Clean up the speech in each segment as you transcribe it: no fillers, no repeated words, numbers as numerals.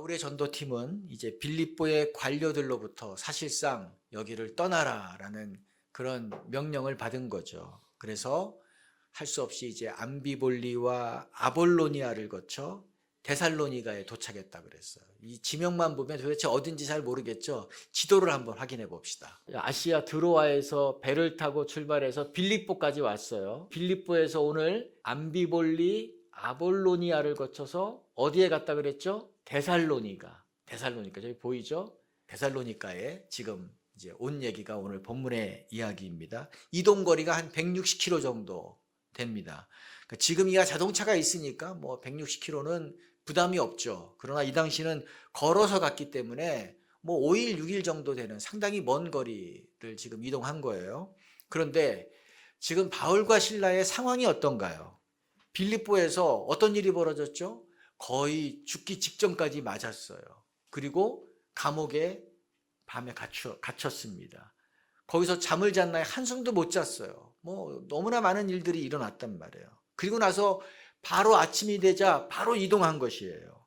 바울의 전도팀은 이제 빌립보의 관료들로부터 사실상 여기를 떠나라라는 그런 명령을 받은 거죠. 그래서 할 수 없이 이제 암비볼리와 아볼로니아를 거쳐 데살로니가에 도착했다 그랬어요. 이 지명만 보면 도대체 어딘지 잘 모르겠죠. 지도를 한번 확인해 봅시다. 아시아 드로아에서 배를 타고 출발해서 빌립보까지 왔어요. 빌립보에서 오늘 암비볼리 아볼로니아를 거쳐서 어디에 갔다 그랬죠? 데살로니가 저기 보이죠? 데살로니가에 지금 이제 온 얘기가 오늘 본문의 이야기입니다. 이동 거리가 한 160km 정도 됩니다. 그러니까 지금이야 자동차가 있으니까 뭐 160km는 부담이 없죠. 그러나 이 당시는 걸어서 갔기 때문에 뭐 5일, 6일 정도 되는 상당히 먼 거리를 지금 이동한 거예요. 그런데 지금 바울과 실라의 상황이 어떤가요? 빌립보에서 어떤 일이 벌어졌죠? 거의 죽기 직전까지 맞았어요. 그리고 감옥에 밤에 갇혔습니다. 거기서 잠을 잤나요? 한숨도 못 잤어요. 뭐 너무나 많은 일들이 일어났단 말이에요. 그리고 나서 바로 아침이 되자 바로 이동한 것이에요.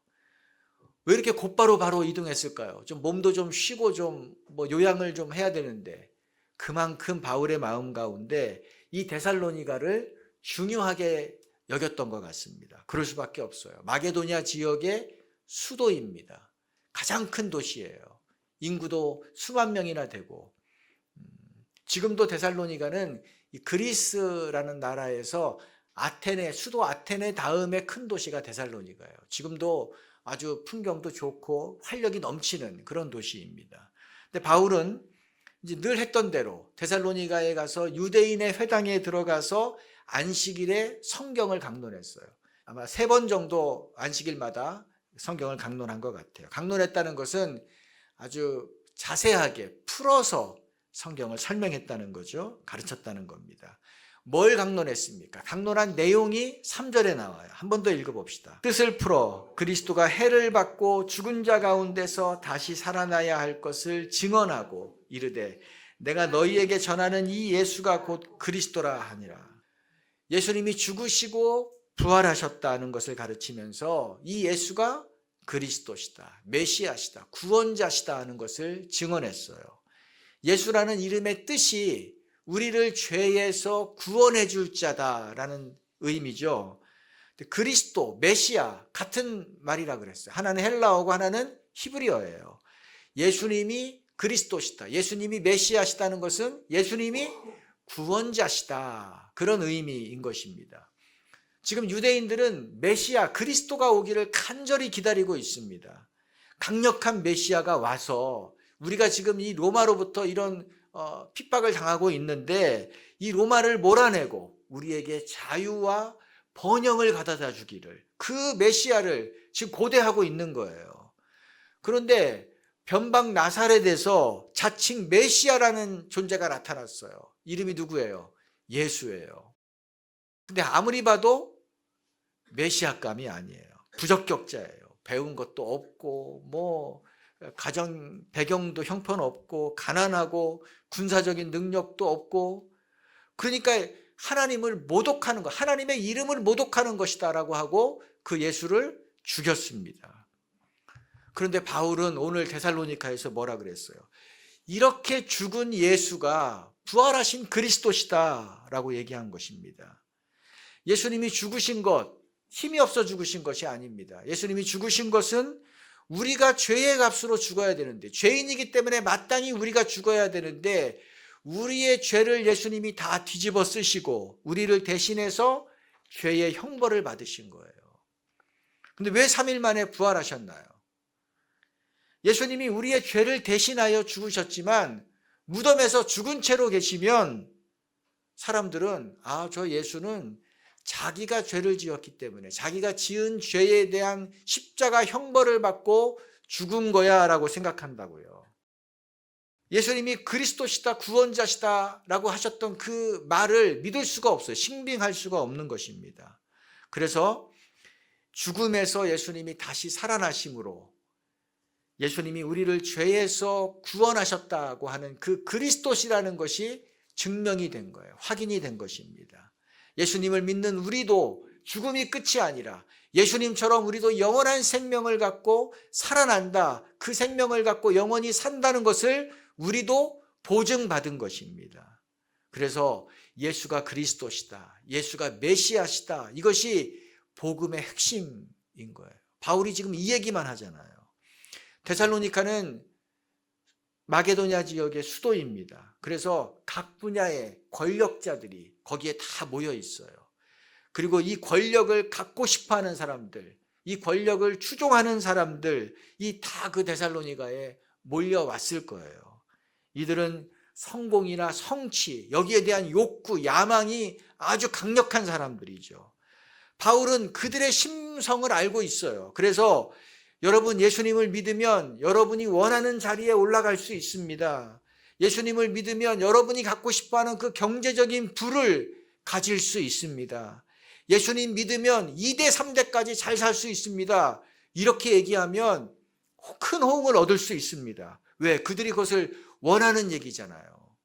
왜 이렇게 곧바로 바로 이동했을까요? 좀 몸도 좀 쉬고 좀 뭐 요양을 좀 해야 되는데 그만큼 바울의 마음 가운데 이 데살로니가를 중요하게 여겼던 것 같습니다. 그럴 수밖에 없어요. 마게도냐 지역의 수도입니다. 가장 큰 도시예요. 인구도 수만 명이나 되고 지금도 데살로니가는 그리스라는 나라에서 수도 아테네 다음에 큰 도시가 데살로니가예요. 지금도 아주 풍경도 좋고 활력이 넘치는 그런 도시입니다. 근데 바울은 이제 늘 했던 대로 데살로니가에 가서 유대인의 회당에 들어가서 안식일에 성경을 강론했어요. 아마 3번 정도 안식일마다 성경을 강론한 것 같아요. 강론했다는 것은 아주 자세하게 풀어서 성경을 설명했다는 거죠. 가르쳤다는 겁니다. 뭘 강론했습니까? 강론한 내용이 3절에 나와요. 한 번 더 읽어봅시다. 뜻을 풀어 그리스도가 해를 받고 죽은 자 가운데서 다시 살아나야 할 것을 증언하고 이르되 내가 너희에게 전하는 이 예수가 곧 그리스도라 하니라. 예수님이 죽으시고 부활하셨다는 것을 가르치면서 이 예수가 그리스도시다, 메시아시다, 구원자시다 하는 것을 증언했어요. 예수라는 이름의 뜻이 우리를 죄에서 구원해 줄 자다라는 의미죠. 그리스도, 메시아 같은 말이라 그랬어요. 하나는 헬라어고 하나는 히브리어예요. 예수님이 그리스도시다, 예수님이 메시아시다는 것은 예수님이 구원자시다, 그런 의미인 것입니다. 지금 유대인들은 메시아 그리스도가 오기를 간절히 기다리고 있습니다. 강력한 메시아가 와서 우리가 지금 이 로마로부터 이런 핍박을 당하고 있는데 이 로마를 몰아내고 우리에게 자유와 번영을 가져다 주기를, 그 메시아를 지금 고대하고 있는 거예요. 그런데 변방 나사렛에서 자칭 메시아라는 존재가 나타났어요. 이름이 누구예요? 예수예요. 근데 아무리 봐도 메시아감이 아니에요. 부적격자예요. 배운 것도 없고 뭐 가정 배경도 형편없고 가난하고 군사적인 능력도 없고, 그러니까 하나님을 모독하는 것, 하나님의 이름을 모독하는 것이다라고 하고 그 예수를 죽였습니다. 그런데 바울은 오늘 데살로니가에서 뭐라 그랬어요? 이렇게 죽은 예수가 부활하신 그리스도시다라고 얘기한 것입니다. 예수님이 죽으신 것, 힘이 없어 죽으신 것이 아닙니다. 예수님이 죽으신 것은 우리가 죄의 값으로 죽어야 되는데, 죄인이기 때문에 마땅히 우리가 죽어야 되는데 우리의 죄를 예수님이 다 뒤집어 쓰시고 우리를 대신해서 죄의 형벌을 받으신 거예요. 근데 왜 3일 만에 부활하셨나요? 예수님이 우리의 죄를 대신하여 죽으셨지만 무덤에서 죽은 채로 계시면 사람들은 저 예수는 자기가 죄를 지었기 때문에 자기가 지은 죄에 대한 십자가 형벌을 받고 죽은 거야 라고 생각한다고요. 예수님이 그리스도시다, 구원자시다 라고 하셨던 그 말을 믿을 수가 없어요. 신빙할 수가 없는 것입니다. 그래서 죽음에서 예수님이 다시 살아나심으로 예수님이 우리를 죄에서 구원하셨다고 하는 그 그리스도시라는 것이 증명이 된 거예요. 확인이 된 것입니다. 예수님을 믿는 우리도 죽음이 끝이 아니라 예수님처럼 우리도 영원한 생명을 갖고 살아난다. 그 생명을 갖고 영원히 산다는 것을 우리도 보증받은 것입니다. 그래서 예수가 그리스도시다. 예수가 메시아시다. 이것이 복음의 핵심인 거예요. 바울이 지금 이 얘기만 하잖아요. 데살로니가는 마게도냐 지역의 수도입니다. 그래서 각 분야의 권력자들이 거기에 다 모여 있어요. 그리고 이 권력을 갖고 싶어하는 사람들, 이 권력을 추종하는 사람들, 이 다 그 데살로니가에 몰려왔을 거예요. 이들은 성공이나 성취, 여기에 대한 욕구, 야망이 아주 강력한 사람들이죠. 바울은 그들의 심성을 알고 있어요. 그래서 여러분, 예수님을 믿으면 여러분이 원하는 자리에 올라갈 수 있습니다. 예수님을 믿으면 여러분이 갖고 싶어하는 그 경제적인 부를 가질 수 있습니다. 예수님 믿으면 2대 3대까지 잘 살 수 있습니다. 이렇게 얘기하면 큰 호응을 얻을 수 있습니다. 왜? 그들이 그것을 원하는 얘기잖아요.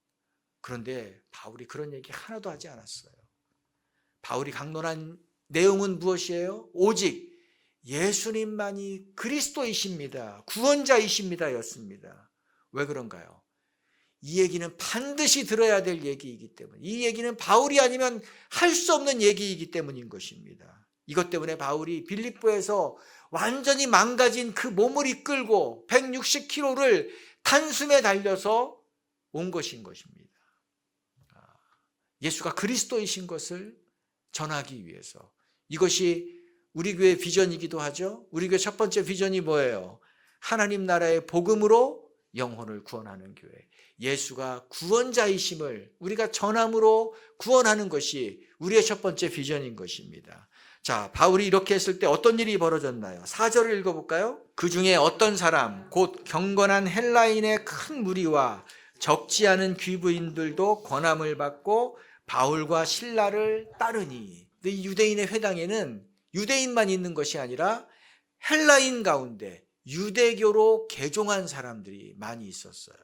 그런데 바울이 그런 얘기 하나도 하지 않았어요. 바울이 강론한 내용은 무엇이에요? 오직 예수님만이 그리스도이십니다. 구원자이십니다 였습니다. 왜 그런가요? 이 얘기는 반드시 들어야 될 얘기이기 때문에, 이 얘기는 바울이 아니면 할 수 없는 얘기이기 때문인 것입니다. 이것 때문에 바울이 빌립보에서 완전히 망가진 그 몸을 이끌고 160km를 단숨에 달려서 온 것인 것입니다. 예수가 그리스도이신 것을 전하기 위해서. 이것이 우리 교회 비전이기도 하죠. 우리 교회 첫 번째 비전이 뭐예요? 하나님 나라의 복음으로 영혼을 구원하는 교회. 예수가 구원자이심을 우리가 전함으로 구원하는 것이 우리의 첫 번째 비전인 것입니다. 자, 바울이 이렇게 했을 때 어떤 일이 벌어졌나요? 4절을 읽어볼까요? 그 중에 어떤 사람, 곧 경건한 헬라인의 큰 무리와 적지 않은 귀부인들도 권함을 받고 바울과 실라를 따르니. 이 유대인의 회당에는 유대인만 있는 것이 아니라 헬라인 가운데 유대교로 개종한 사람들이 많이 있었어요.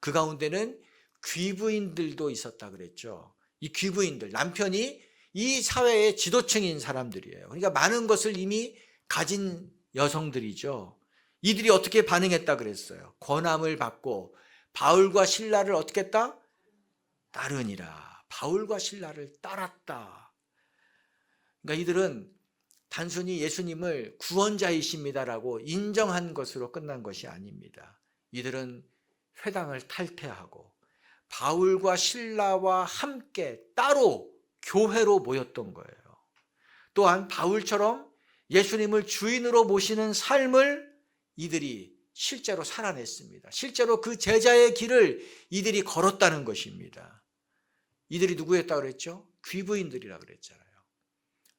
그 가운데는 귀부인들도 있었다 그랬죠. 이 귀부인들, 남편이 이 사회의 지도층인 사람들이에요. 그러니까 많은 것을 이미 가진 여성들이죠. 이들이 어떻게 반응했다 그랬어요? 권함을 받고 바울과 실라를 어떻게 했다? 따르니라. 바울과 실라를 따랐다. 그러니까 이들은 단순히 예수님을 구원자이십니다라고 인정한 것으로 끝난 것이 아닙니다. 이들은 회당을 탈퇴하고 바울과 실라와 함께 따로 교회로 모였던 거예요. 또한 바울처럼 예수님을 주인으로 모시는 삶을 이들이 실제로 살아냈습니다. 실제로 그 제자의 길을 이들이 걸었다는 것입니다. 이들이 누구였다고 그랬죠? 귀부인들이라고 그랬잖아요.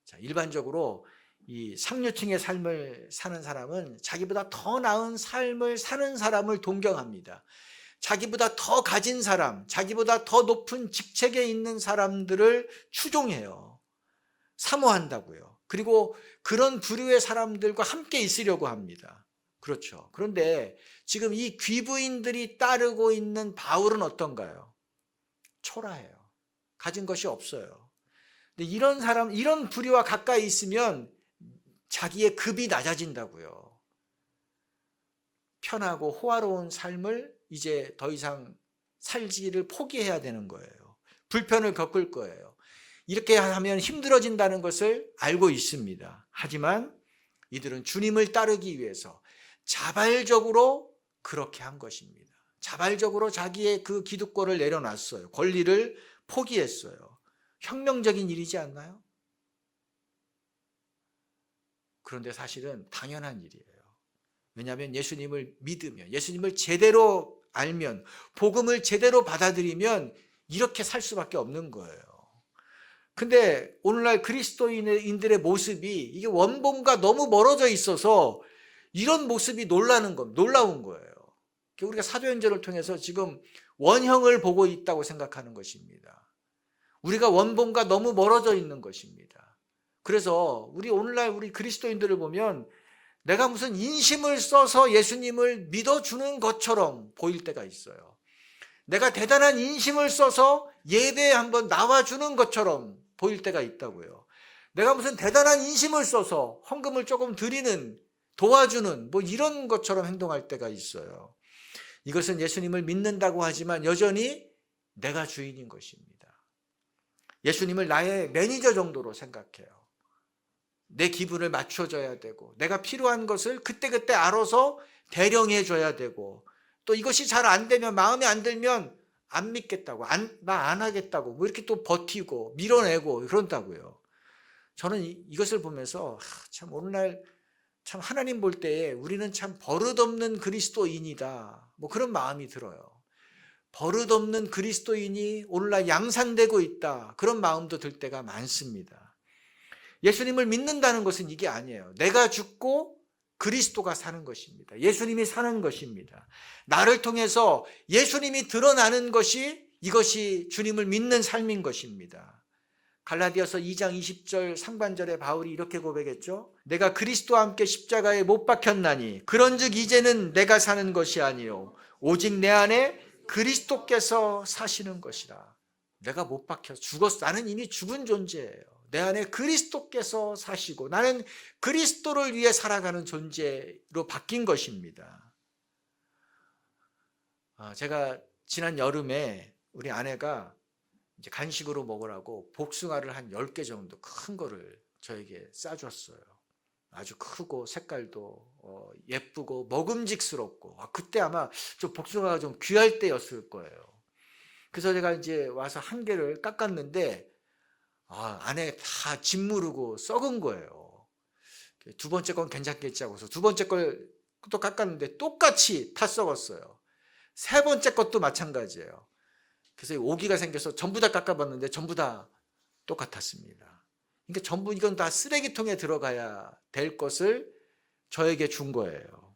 자, 일반적으로 이 상류층의 삶을 사는 사람은 자기보다 더 나은 삶을 사는 사람을 동경합니다. 자기보다 더 가진 사람, 자기보다 더 높은 직책에 있는 사람들을 추종해요. 사모한다고요. 그리고 그런 부류의 사람들과 함께 있으려고 합니다. 그렇죠. 그런데 지금 이 귀부인들이 따르고 있는 바울은 어떤가요? 초라해요. 가진 것이 없어요. 근데 이런 사람, 이런 부류와 가까이 있으면 자기의 급이 낮아진다고요. 편하고 호화로운 삶을 이제 더 이상 살기를 포기해야 되는 거예요. 불편을 겪을 거예요. 이렇게 하면 힘들어진다는 것을 알고 있습니다. 하지만 이들은 주님을 따르기 위해서 자발적으로 그렇게 한 것입니다. 자발적으로 자기의 그 기득권을 내려놨어요. 권리를 포기했어요. 혁명적인 일이지 않나요? 그런데 사실은 당연한 일이에요. 왜냐하면 예수님을 믿으면, 예수님을 제대로 알면, 복음을 제대로 받아들이면 이렇게 살 수밖에 없는 거예요. 근데 오늘날 그리스도인들의 모습이 이게 원본과 너무 멀어져 있어서 이런 모습이 놀라운 거예요. 우리가 사도행전을 통해서 지금 원형을 보고 있다고 생각하는 것입니다. 우리가 원본과 너무 멀어져 있는 것입니다. 그래서 오늘날 우리 그리스도인들을 보면 내가 무슨 인심을 써서 예수님을 믿어주는 것처럼 보일 때가 있어요. 내가 대단한 인심을 써서 예배에 한번 나와주는 것처럼 보일 때가 있다고요. 내가 무슨 대단한 인심을 써서 헌금을 조금 드리는, 도와주는 뭐 이런 것처럼 행동할 때가 있어요. 이것은 예수님을 믿는다고 하지만 여전히 내가 주인인 것입니다. 예수님을 나의 매니저 정도로 생각해요. 내 기분을 맞춰줘야 되고, 내가 필요한 것을 그때그때 알아서 대령해 줘야 되고, 또 이것이 잘 안 되면, 마음에 안 들면 안 믿겠다고, 나 안 하겠다고 뭐 이렇게 또 버티고 밀어내고 그런다고요. 저는 이것을 보면서 참 오늘날 참 하나님 볼 때에 우리는 참 버릇없는 그리스도인이다, 뭐 그런 마음이 들어요. 버릇없는 그리스도인이 오늘날 양산되고 있다, 그런 마음도 들 때가 많습니다. 예수님을 믿는다는 것은 이게 아니에요. 내가 죽고 그리스도가 사는 것입니다. 예수님이 사는 것입니다. 나를 통해서 예수님이 드러나는 것이, 이것이 주님을 믿는 삶인 것입니다. 갈라디아서 2장 20절 상반절에 바울이 이렇게 고백했죠. 내가 그리스도와 함께 십자가에 못 박혔나니 그런즉 이제는 내가 사는 것이 아니요 오직 내 안에 그리스도께서 사시는 것이라. 내가 못 박혀 죽었어. 나는 이미 죽은 존재예요. 내 안에 그리스도께서 사시고 나는 그리스도를 위해 살아가는 존재로 바뀐 것입니다. 제가 지난 여름에 우리 아내가 이제 간식으로 먹으라고 복숭아를 한 10개 정도 큰 거를 저에게 싸줬어요. 아주 크고 색깔도 예쁘고 먹음직스럽고, 그때 아마 좀 복숭아가 좀 귀할 때였을 거예요. 그래서 제가 이제 와서 한 개를 깎았는데 안에 다 짓무르고 썩은 거예요. 두 번째 건 괜찮겠지 하고서 두 번째 걸 또 깎았는데 똑같이 다 썩었어요. 세 번째 것도 마찬가지예요. 그래서 오기가 생겨서 전부 다 깎아봤는데 전부 다 똑같았습니다. 그러니까 전부 이건 다 쓰레기통에 들어가야 될 것을 저에게 준 거예요.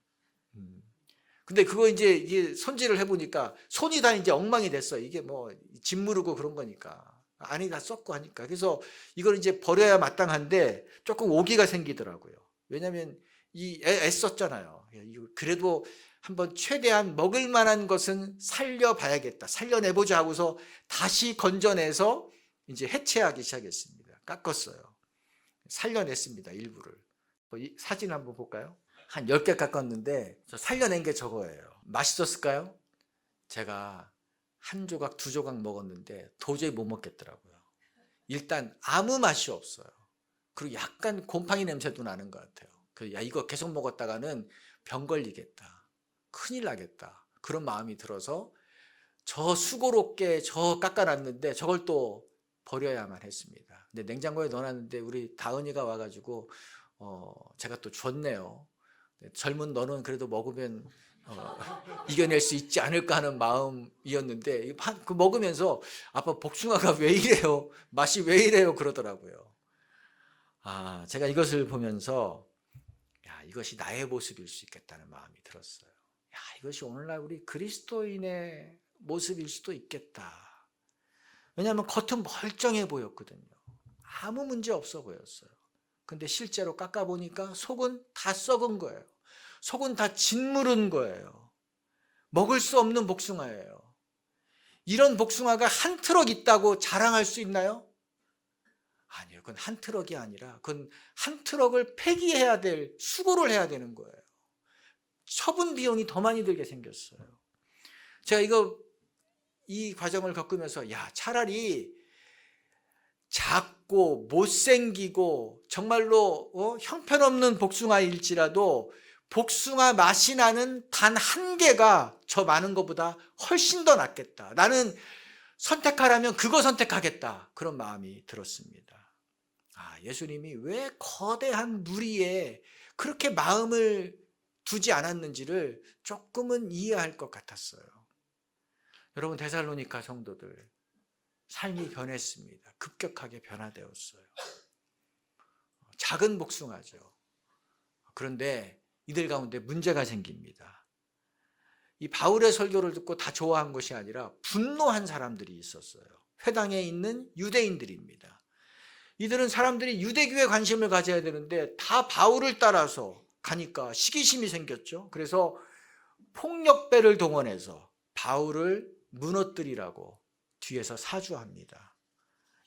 근데 그거 이제 손질을 해보니까 손이 다 이제 엉망이 됐어요. 이게 뭐 짓무르고 그런 거니까. 안이 다 썩고 하니까. 그래서 이걸 이제 버려야 마땅한데 조금 오기가 생기더라고요. 왜냐하면 애썼잖아요. 그래도 한번 최대한 먹을 만한 것은 살려봐야겠다, 살려내보자 하고서 다시 건져내서 이제 해체하기 시작했습니다. 깎았어요. 살려냈습니다, 일부를. 사진 한번 볼까요? 한 10개 깎았는데 살려낸 게 저거예요. 맛있었을까요? 제가 한 조각, 두 조각 먹었는데 도저히 못 먹겠더라고요. 일단 아무 맛이 없어요. 그리고 약간 곰팡이 냄새도 나는 것 같아요. 야, 이거 계속 먹었다가는 병 걸리겠다, 큰일 나겠다, 그런 마음이 들어서 저 수고롭게 저 깎아놨는데 저걸 또 버려야만 했습니다. 근데 냉장고에 넣어놨는데 우리 다은이가 와가지고 제가 또 줬네요. 젊은 너는 그래도 먹으면 이겨낼 수 있지 않을까 하는 마음이었는데 그 먹으면서 아빠 복숭아가 왜 이래요? 맛이 왜 이래요? 그러더라고요. 제가 이것을 보면서 이것이 나의 모습일 수 있겠다는 마음이 들었어요. 이것이 오늘날 우리 그리스도인의 모습일 수도 있겠다. 왜냐하면 겉은 멀쩡해 보였거든요. 아무 문제 없어 보였어요. 근데 실제로 깎아보니까 속은 다 썩은 거예요. 속은 다 짓무른 거예요. 먹을 수 없는 복숭아예요. 이런 복숭아가 한 트럭 있다고 자랑할 수 있나요? 아니요. 그건 한 트럭이 아니라 그건 한 트럭을 폐기해야 될, 수거를 해야 되는 거예요. 처분 비용이 더 많이 들게 생겼어요. 제가 이 과정을 겪으면서 차라리 작고 못생기고 정말로 형편없는 복숭아일지라도 복숭아 맛이 나는 단 한 개가 저 많은 것보다 훨씬 더 낫겠다. 나는 선택하라면 그거 선택하겠다. 그런 마음이 들었습니다. 예수님이 왜 거대한 무리에 그렇게 마음을 두지 않았는지를 조금은 이해할 것 같았어요. 여러분, 데살로니가 성도들 삶이 변했습니다. 급격하게 변화되었어요. 작은 복숭아죠. 그런데 이들 가운데 문제가 생깁니다. 이 바울의 설교를 듣고 다 좋아한 것이 아니라 분노한 사람들이 있었어요. 회당에 있는 유대인들입니다. 이들은 사람들이 유대교에 관심을 가져야 되는데 다 바울을 따라서 가니까 시기심이 생겼죠. 그래서 폭력배를 동원해서 바울을 무너뜨리라고 뒤에서 사주합니다.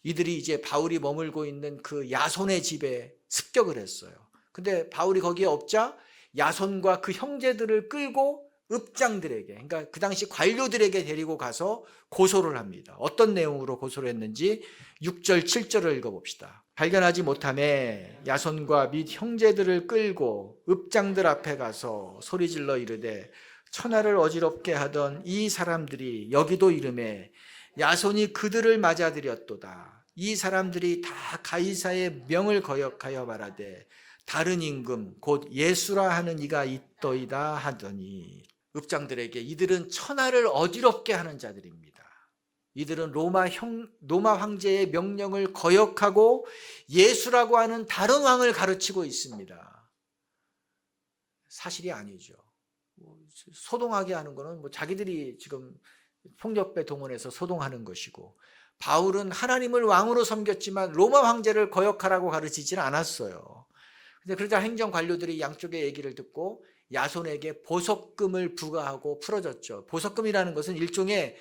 이들이 이제 바울이 머물고 있는 그 야손의 집에 습격을 했어요. 근데 바울이 거기에 없자 야손과 그 형제들을 끌고 읍장들에게, 그러니까 그 당시 관료들에게 데리고 가서 고소를 합니다. 어떤 내용으로 고소를 했는지 6절 7절을 읽어봅시다. 발견하지 못하매 야손과 및 형제들을 끌고 읍장들 앞에 가서 소리질러 이르되 천하를 어지럽게 하던 이 사람들이 여기도 이르매 야손이 그들을 맞아들였도다. 이 사람들이 다 가이사의 명을 거역하여 말하되 다른 임금 곧 예수라 하는 이가 있더이다 하더니, 읍장들에게 이들은 천하를 어지럽게 하는 자들입니다. 이들은 로마 황제의 명령을 거역하고 예수라고 하는 다른 왕을 가르치고 있습니다. 사실이 아니죠. 소동하게 하는 거는 자기들이 지금 폭력배 동원해서 소동하는 것이고, 바울은 하나님을 왕으로 섬겼지만 로마 황제를 거역하라고 가르치지는 않았어요. 근데 그러자 행정 관료들이 양쪽의 얘기를 듣고 야손에게 보석금을 부과하고 풀어줬죠. 보석금이라는 것은 일종의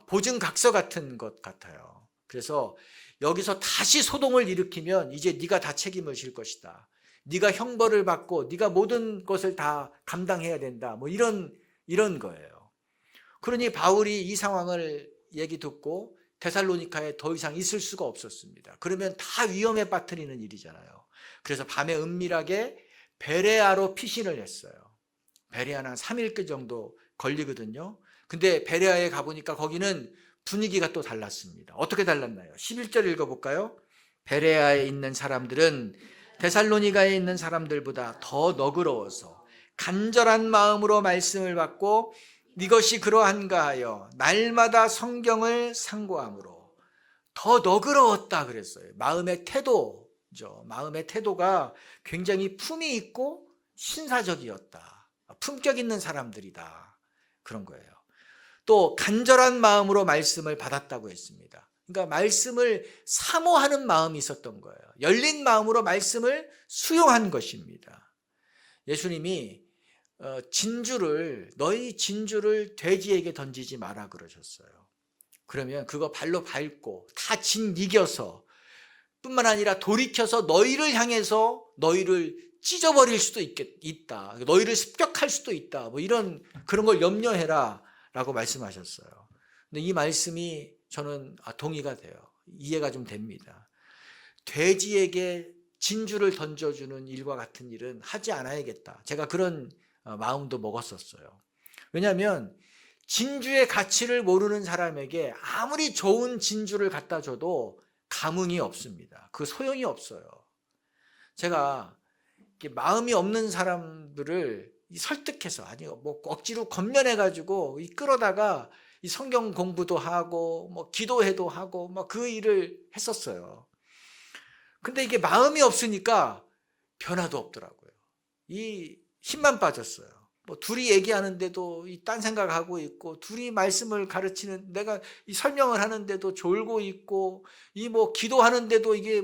보증각서 같은 것 같아요. 그래서 여기서 다시 소동을 일으키면 이제 네가 다 책임을 질 것이다. 네가 형벌을 받고 네가 모든 것을 다 감당해야 된다. 뭐 이런 거예요. 그러니 바울이 이 상황을 얘기 듣고 데살로니카에 더 이상 있을 수가 없었습니다. 그러면 다 위험에 빠뜨리는 일이잖아요. 그래서 밤에 은밀하게 베레아로 피신을 했어요. 베레아는 한 3일 정도 걸리거든요. 근데 베레아에 가보니까 거기는 분위기가 또 달랐습니다. 어떻게 달랐나요? 11절 읽어볼까요? 베레아에 있는 사람들은 데살로니가에 있는 사람들보다 더 너그러워서 간절한 마음으로 말씀을 받고 이것이 그러한가 하여 날마다 성경을 상고함으로 더 너그러웠다 그랬어요. 마음의 태도가 굉장히 품이 있고 신사적이었다. 품격 있는 사람들이다. 그런 거예요. 또 간절한 마음으로 말씀을 받았다고 했습니다. 그러니까 말씀을 사모하는 마음이 있었던 거예요. 열린 마음으로 말씀을 수용한 것입니다. 예수님이 너희 진주를 돼지에게 던지지 마라 그러셨어요. 그러면 그거 발로 밟고 다 진 이겨서 뿐만 아니라 돌이켜서 너희를 향해서 너희를 찢어버릴 수도 있다. 너희를 습격할 수도 있다. 뭐 그런 걸 염려해라 라고 말씀하셨어요. 근데 이 말씀이 저는 동의가 돼요. 이해가 좀 됩니다. 돼지에게 진주를 던져주는 일과 같은 일은 하지 않아야겠다. 제가 그런 마음도 먹었었어요. 왜냐하면 진주의 가치를 모르는 사람에게 아무리 좋은 진주를 갖다 줘도 감흥이 없습니다. 그 소용이 없어요. 제가 마음이 없는 사람들을 설득해서, 억지로 건면해가지고 끌어다가 이 성경 공부도 하고 기도회도 하고 그 일을 했었어요. 근데 이게 마음이 없으니까 변화도 없더라고요. 이 힘만 빠졌어요. 둘이 얘기하는데도 딴 생각하고 있고, 둘이 말씀을 가르치는, 내가 이 설명을 하는데도 졸고 있고, 기도하는데도 이게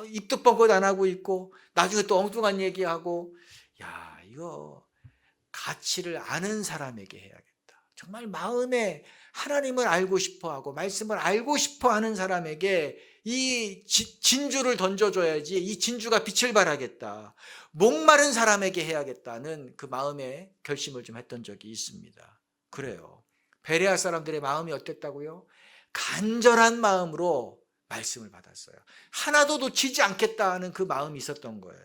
입도 뻥긋 안 하고 있고, 나중에 또 엉뚱한 얘기하고, 이거 가치를 아는 사람에게 해야겠다. 정말 마음에 하나님을 알고 싶어 하고, 말씀을 알고 싶어 하는 사람에게 이 진주를 던져줘야지 이 진주가 빛을 발하겠다. 목마른 사람에게 해야겠다는 그 마음의 결심을 좀 했던 적이 있습니다. 그래요. 베레아 사람들의 마음이 어땠다고요? 간절한 마음으로 말씀을 받았어요. 하나도 놓치지 않겠다는 그 마음이 있었던 거예요.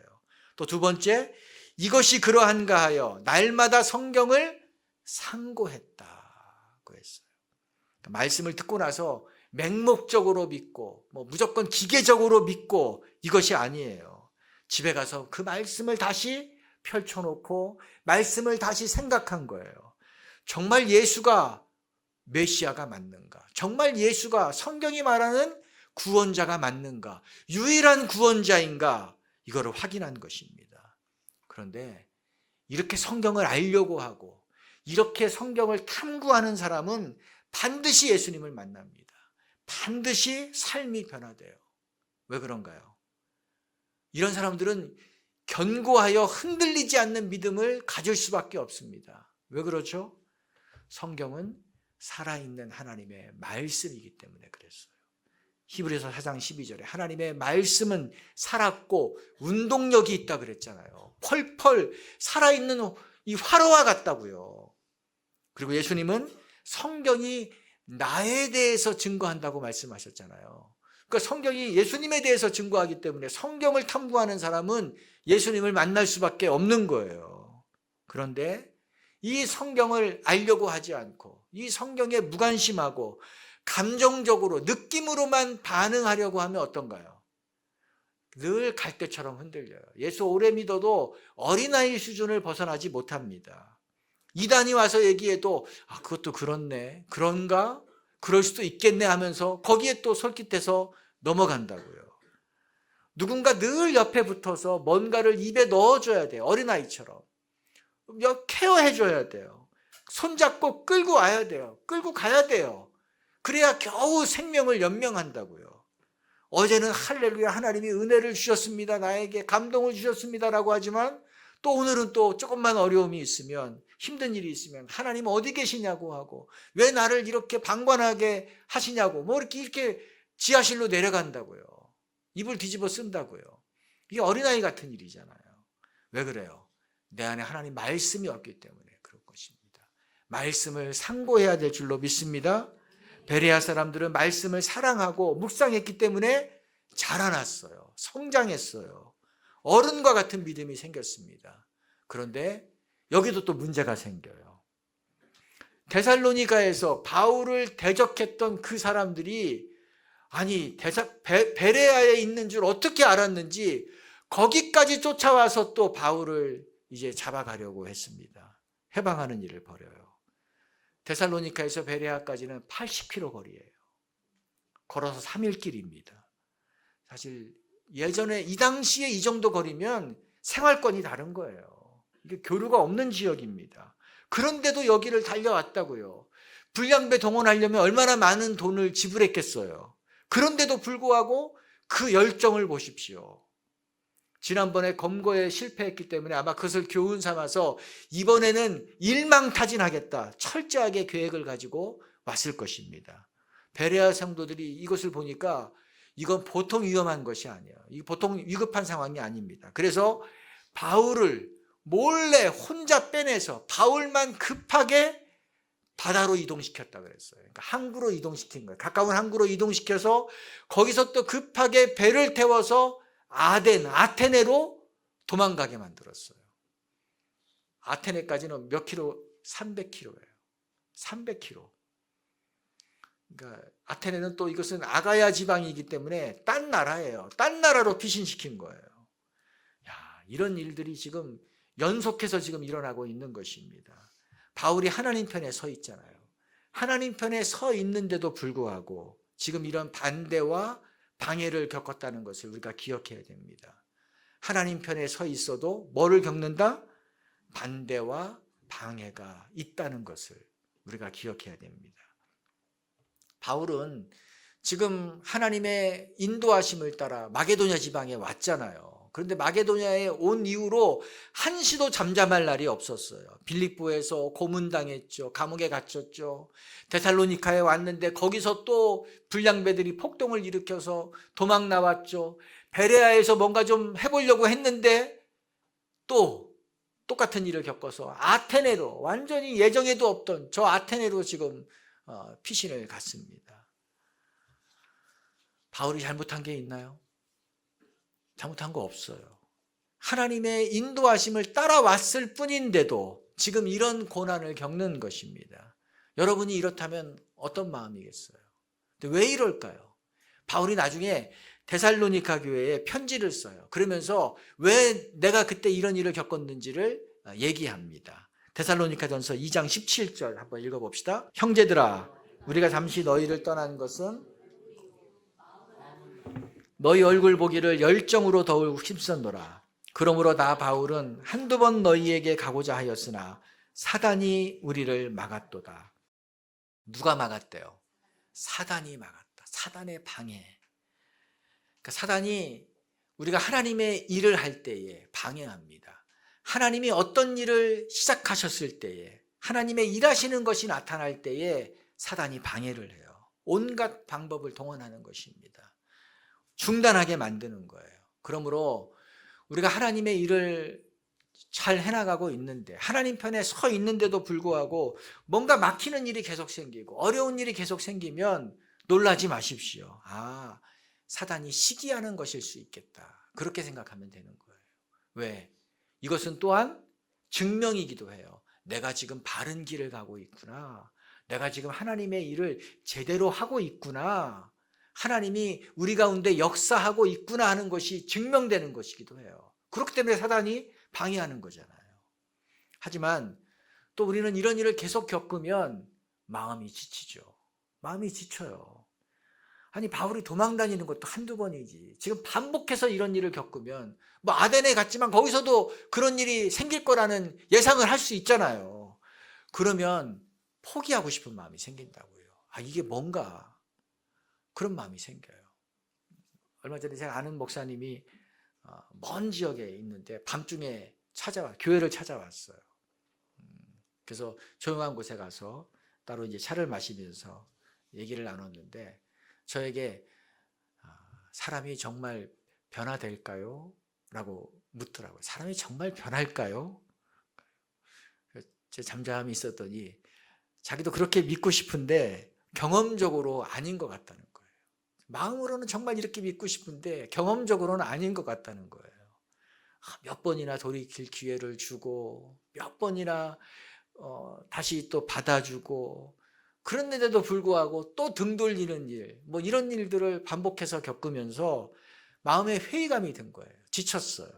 또 두 번째, 이것이 그러한가 하여 날마다 성경을 상고했다고 했어요. 말씀을 듣고 나서 맹목적으로 믿고 무조건 기계적으로 믿고 이것이 아니에요. 집에 가서 그 말씀을 다시 펼쳐놓고 말씀을 다시 생각한 거예요. 정말 예수가 메시아가 맞는가? 정말 예수가 성경이 말하는 구원자가 맞는가? 유일한 구원자인가? 이거를 확인한 것입니다. 그런데 이렇게 성경을 알려고 하고 이렇게 성경을 탐구하는 사람은 반드시 예수님을 만납니다. 반드시 삶이 변화돼요. 왜 그런가요? 이런 사람들은 견고하여 흔들리지 않는 믿음을 가질 수밖에 없습니다. 왜 그렇죠? 성경은 살아있는 하나님의 말씀이기 때문에 그랬어요. 히브리서 4장 12절에 하나님의 말씀은 살았고 운동력이 있다 그랬잖아요. 펄펄 살아있는 이 화로와 같다고요. 그리고 예수님은 성경이 나에 대해서 증거한다고 말씀하셨잖아요. 그러니까 성경이 예수님에 대해서 증거하기 때문에 성경을 탐구하는 사람은 예수님을 만날 수밖에 없는 거예요. 그런데 이 성경을 알려고 하지 않고 이 성경에 무관심하고 감정적으로 느낌으로만 반응하려고 하면 어떤가요? 늘 갈대처럼 흔들려요. 예수 오래 믿어도 어린아이 수준을 벗어나지 못합니다. 이단이 와서 얘기해도 그것도 그렇네, 그런가, 그럴 수도 있겠네 하면서 거기에 또 솔깃해서 넘어간다고요. 누군가 늘 옆에 붙어서 뭔가를 입에 넣어줘야 돼요. 어린아이처럼 케어해줘야 돼요. 손잡고 끌고 와야 돼요. 끌고 가야 돼요. 그래야 겨우 생명을 연명한다고요. 어제는 할렐루야 하나님이 은혜를 주셨습니다, 나에게 감동을 주셨습니다라고 하지만 또 오늘은 또 조금만 어려움이 있으면, 힘든 일이 있으면 하나님 어디 계시냐고 하고, 왜 나를 이렇게 방관하게 하시냐고 뭐 이렇게 지하실로 내려간다고요. 입을 뒤집어 쓴다고요. 이게 어린아이 같은 일이잖아요. 왜 그래요? 내 안에 하나님 말씀이 없기 때문에 그럴 것입니다. 말씀을 상고해야 될 줄로 믿습니다. 베레아 사람들은 말씀을 사랑하고 묵상했기 때문에 자라났어요. 성장했어요. 어른과 같은 믿음이 생겼습니다. 그런데 여기도 또 문제가 생겨요. 데살로니가에서 바울을 대적했던 그 사람들이 베레아에 있는 줄 어떻게 알았는지 거기까지 쫓아와서 또 바울을 이제 잡아가려고 했습니다. 해방하는 일을 벌여요. 데살로니카에서 베레아까지는 80km 거리예요. 걸어서 3일 길입니다. 사실 예전에 이 당시에 이 정도 거리면 생활권이 다른 거예요. 이게 교류가 없는 지역입니다. 그런데도 여기를 달려왔다고요. 불량배 동원하려면 얼마나 많은 돈을 지불했겠어요. 그런데도 불구하고 그 열정을 보십시오. 지난번에 검거에 실패했기 때문에 아마 그것을 교훈 삼아서 이번에는 일망타진하겠다, 철저하게 계획을 가지고 왔을 것입니다. 베레아 성도들이 이것을 보니까 이건 보통 위험한 것이 아니에요. 이게 보통 위급한 상황이 아닙니다. 그래서 바울을 몰래 혼자 빼내서 바울만 급하게 바다로 이동시켰다 그랬어요. 그러니까 항구로 이동시킨 거예요. 가까운 항구로 이동시켜서 거기서 또 급하게 배를 태워서 아테네로 도망가게 만들었어요. 아테네까지는 몇 킬로? 300km예요. 300km. 그러니까 아테네는 또 이것은 아가야 지방이기 때문에 딴 나라예요. 딴 나라로 피신시킨 거예요. 이런 일들이 지금 연속해서 지금 일어나고 있는 것입니다. 바울이 하나님 편에 서 있잖아요. 하나님 편에 서 있는데도 불구하고 지금 이런 반대와 방해를 겪었다는 것을 우리가 기억해야 됩니다. 하나님 편에 서 있어도 뭐를 겪는다? 반대와 방해가 있다는 것을 우리가 기억해야 됩니다. 바울은 지금 하나님의 인도하심을 따라 마게도냐 지방에 왔잖아요. 그런데 마게도냐에 온 이후로 한시도 잠잠할 날이 없었어요. 빌립보에서 고문당했죠. 감옥에 갇혔죠. 데살로니카에 왔는데 거기서 또 불량배들이 폭동을 일으켜서 도망 나왔죠. 베레아에서 뭔가 좀 해보려고 했는데 또 똑같은 일을 겪어서 아테네로, 완전히 예정에도 없던 저 아테네로 지금 피신을 갔습니다. 바울이 잘못한 게 있나요? 잘못한 거 없어요. 하나님의 인도하심을 따라왔을 뿐인데도 지금 이런 고난을 겪는 것입니다. 여러분이 이렇다면 어떤 마음이겠어요? 근데 왜 이럴까요? 바울이 나중에 데살로니가 교회에 편지를 써요. 그러면서 왜 내가 그때 이런 일을 겪었는지를 얘기합니다. 데살로니가전서 2장 17절 한번 읽어봅시다. 형제들아, 우리가 잠시 너희를 떠난 것은 너희 얼굴 보기를 열정으로 더욱 힘썼노라. 그러므로 나 바울은 한두 번 너희에게 가고자 하였으나 사단이 우리를 막았도다. 누가 막았대요? 사단이 막았다. 사단의 방해. 그러니까 사단이 우리가 하나님의 일을 할 때에 방해합니다. 하나님이 어떤 일을 시작하셨을 때에, 하나님의 일하시는 것이 나타날 때에 사단이 방해를 해요. 온갖 방법을 동원하는 것입니다. 중단하게 만드는 거예요. 그러므로 우리가 하나님의 일을 잘 해나가고 있는데, 하나님 편에 서 있는데도 불구하고 뭔가 막히는 일이 계속 생기고 어려운 일이 계속 생기면 놀라지 마십시오. 아, 사단이 시기하는 것일 수 있겠다. 그렇게 생각하면 되는 거예요. 왜? 이것은 또한 증명이기도 해요. 내가 지금 바른 길을 가고 있구나. 내가 지금 하나님의 일을 제대로 하고 있구나. 하나님이 우리 가운데 역사하고 있구나 하는 것이 증명되는 것이기도 해요. 그렇기 때문에 사단이 방해하는 거잖아요. 하지만 또 우리는 이런 일을 계속 겪으면 마음이 지치죠. 마음이 지쳐요. 아니, 바울이 도망 다니는 것도 한두 번이지. 지금 반복해서 이런 일을 겪으면, 뭐 아덴에 갔지만 거기서도 그런 일이 생길 거라는 예상을 할 수 있잖아요. 그러면 포기하고 싶은 마음이 생긴다고요. 아, 이게 뭔가 그런 마음이 생겨요. 얼마 전에 제가 아는 목사님이 먼 지역에 있는데 밤중에 교회를 찾아왔어요. 그래서 조용한 곳에 가서 따로 이제 차를 마시면서 얘기를 나눴는데, 저에게 사람이 정말 변화될까요? 라고 묻더라고요. 사람이 정말 변할까요? 제 잠잠히 있었더니 자기도 그렇게 믿고 싶은데 경험적으로 아닌 것 같다는 거예요. 마음으로는 정말 이렇게 믿고 싶은데 경험적으로는 아닌 것 같다는 거예요. 몇 번이나 돌이킬 기회를 주고 몇 번이나 다시 또 받아주고, 그런데도 불구하고 또 등 돌리는 일, 뭐 이런 일들을 반복해서 겪으면서 마음에 회의감이 든 거예요. 지쳤어요.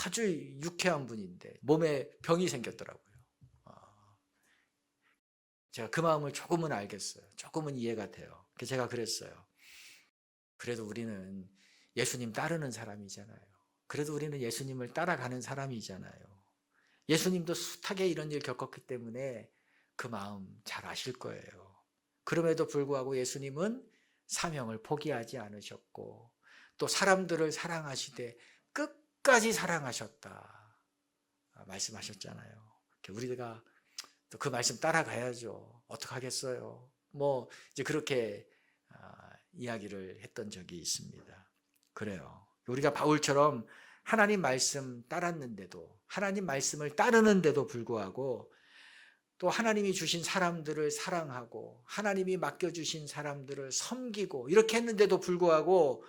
아주 유쾌한 분인데 몸에 병이 생겼더라고요. 제가 그 마음을 조금은 알겠어요. 조금은 이해가 돼요. 그래서 제가 그랬어요. 그래도 우리는 예수님 따르는 사람이잖아요. 그래도 우리는 예수님을 따라가는 사람이잖아요. 예수님도 숱하게 이런 일 겪었기 때문에 그 마음 잘 아실 거예요. 그럼에도 불구하고 예수님은 사명을 포기하지 않으셨고 또 사람들을 사랑하시되 끝까지 사랑하셨다 말씀하셨잖아요. 우리가 또 그 말씀 따라가야죠. 어떡하겠어요. 뭐 이제 그렇게 이야기를 했던 적이 있습니다. 그래요. 우리가 바울처럼 하나님 말씀 따랐는데도, 하나님 말씀을 따르는데도 불구하고 또 하나님이 주신 사람들을 사랑하고 하나님이 맡겨주신 사람들을 섬기고 이렇게 했는데도 불구하고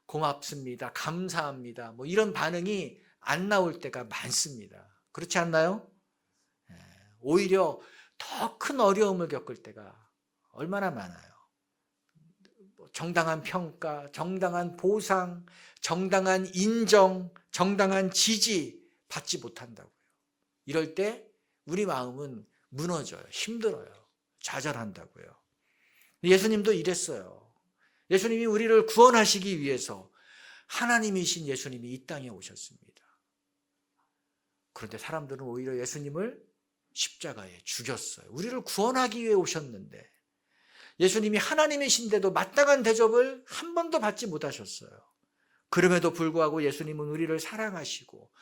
고맙습니다, 감사합니다, 뭐 이런 반응이 안 나올 때가 많습니다. 그렇지 않나요? 오히려 더 큰 어려움을 겪을 때가 얼마나 많아요. 정당한 평가, 정당한 보상, 정당한 인정, 정당한 지지 받지 못한다고요. 이럴 때 우리 마음은 무너져요. 힘들어요. 좌절한다고요. 예수님도 이랬어요. 예수님이 우리를 구원하시기 위해서 하나님이신 예수님이 이 땅에 오셨습니다. 그런데 사람들은 오히려 예수님을 십자가에 죽였어요. 우리를 구원하기 위해 오셨는데 예수님이 하나님이신데도 마땅한 대접을 한 번도 받지 못하셨어요. 그럼에도 불구하고 예수님은 우리를 사랑하시고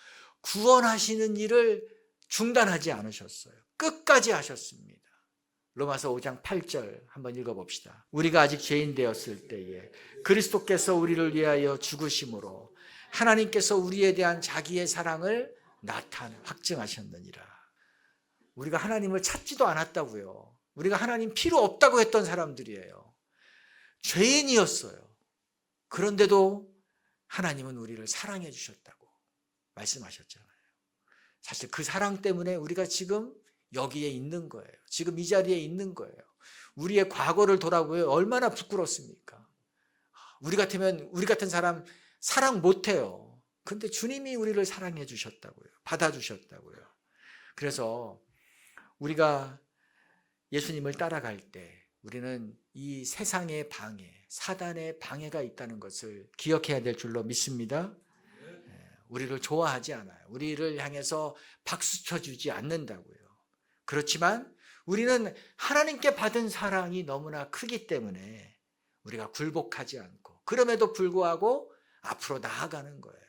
구원하시는 일을 중단하지 않으셨어요. 끝까지 하셨습니다. 로마서 5장 8절 한번 읽어봅시다. 우리가 아직 죄인 되었을 때에 그리스도께서 우리를 위하여 죽으심으로 하나님께서 우리에 대한 자기의 사랑을 확증하셨느니라. 우리가 하나님을 찾지도 않았다고요. 우리가 하나님 필요 없다고 했던 사람들이에요. 죄인이었어요. 그런데도 하나님은 우리를 사랑해 주셨다고 말씀하셨잖아요. 사실 그 사랑 때문에 우리가 지금 여기에 있는 거예요. 지금 이 자리에 있는 거예요. 우리의 과거를 돌아보면 얼마나 부끄럽습니까? 우리 같은 사람 사랑 못해요. 근데 주님이 우리를 사랑해 주셨다고요. 받아주셨다고요. 그래서 우리가 예수님을 따라갈 때 우리는 이 세상의 방해, 사단의 방해가 있다는 것을 기억해야 될 줄로 믿습니다. 우리를 좋아하지 않아요. 우리를 향해서 박수 쳐주지 않는다고요. 그렇지만 우리는 하나님께 받은 사랑이 너무나 크기 때문에 우리가 굴복하지 않고 그럼에도 불구하고 앞으로 나아가는 거예요.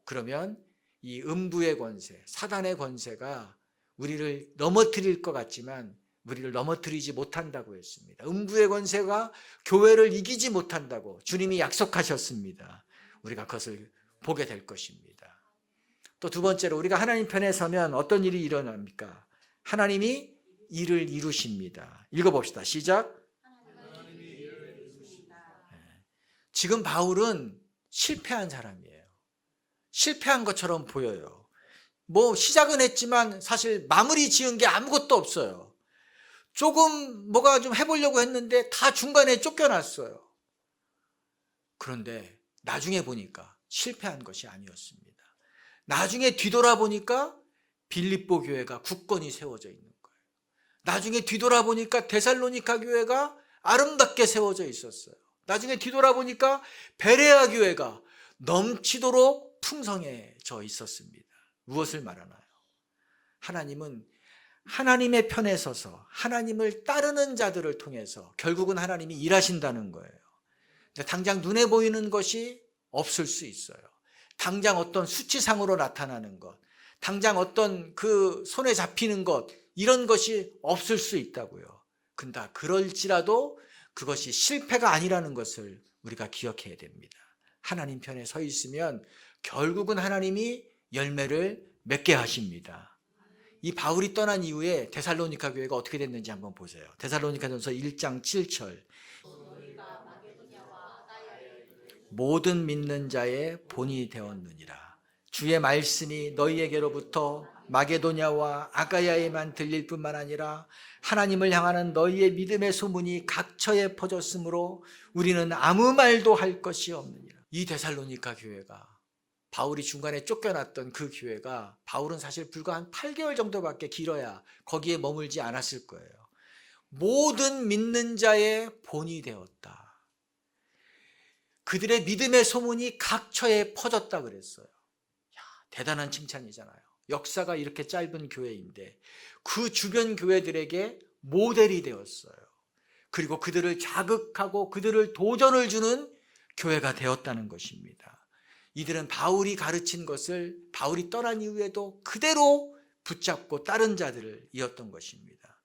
그러면 이 음부의 권세, 사단의 권세가 우리를 넘어뜨릴 것 같지만 우리를 넘어뜨리지 못한다고 했습니다. 음부의 권세가 교회를 이기지 못한다고 주님이 약속하셨습니다. 우리가 그것을 보게 될 것입니다. 또 두 번째로 우리가 하나님 편에 서면 어떤 일이 일어납니까? 하나님이 일을 이루십니다. 읽어봅시다. 시작. 지금 바울은 실패한 사람이에요. 실패한 것처럼 보여요. 시작은 했지만 사실 마무리 지은 게 아무것도 없어요. 조금 뭐가 좀 해보려고 했는데 다 중간에 쫓겨났어요. 그런데 나중에 보니까 실패한 것이 아니었습니다. 나중에 뒤돌아보니까 빌립보 교회가 굳건히 세워져 있는 거예요. 나중에 뒤돌아보니까 데살로니가 교회가 아름답게 세워져 있었어요. 나중에 뒤돌아보니까 베레아 교회가 넘치도록 풍성해져 있었습니다. 무엇을 말하나요? 하나님은 하나님의 편에 서서 하나님을 따르는 자들을 통해서 결국은 하나님이 일하신다는 거예요. 당장 눈에 보이는 것이 없을 수 있어요. 당장 어떤 수치상으로 나타나는 것, 당장 어떤 그 손에 잡히는 것, 이런 것이 없을 수 있다고요. 근데 그럴지라도 그것이 실패가 아니라는 것을 우리가 기억해야 됩니다. 하나님 편에 서 있으면 결국은 하나님이 열매를 맺게 하십니다. 이 바울이 떠난 이후에 데살로니가 교회가 어떻게 됐는지 한번 보세요. 데살로니가전서 1장 7절. 모든 믿는 자의 본이 되었느니라. 주의 말씀이 너희에게로부터 마게도냐와 아가야에만 들릴 뿐만 아니라 하나님을 향하는 너희의 믿음의 소문이 각처에 퍼졌으므로 우리는 아무 말도 할 것이 없느니라. 이 데살로니가 교회가, 바울이 중간에 쫓겨났던 그 교회가, 바울은 사실 불과 한 8개월 정도밖에 길어야 거기에 머물지 않았을 거예요. 모든 믿는 자의 본이 되었다. 그들의 믿음의 소문이 각처에 퍼졌다 그랬어요. 대단한 칭찬이잖아요. 역사가 이렇게 짧은 교회인데 그 주변 교회들에게 모델이 되었어요. 그리고 그들을 자극하고 그들을 도전을 주는 교회가 되었다는 것입니다. 이들은 바울이 가르친 것을 바울이 떠난 이후에도 그대로 붙잡고 따른 자들을 이었던 것입니다.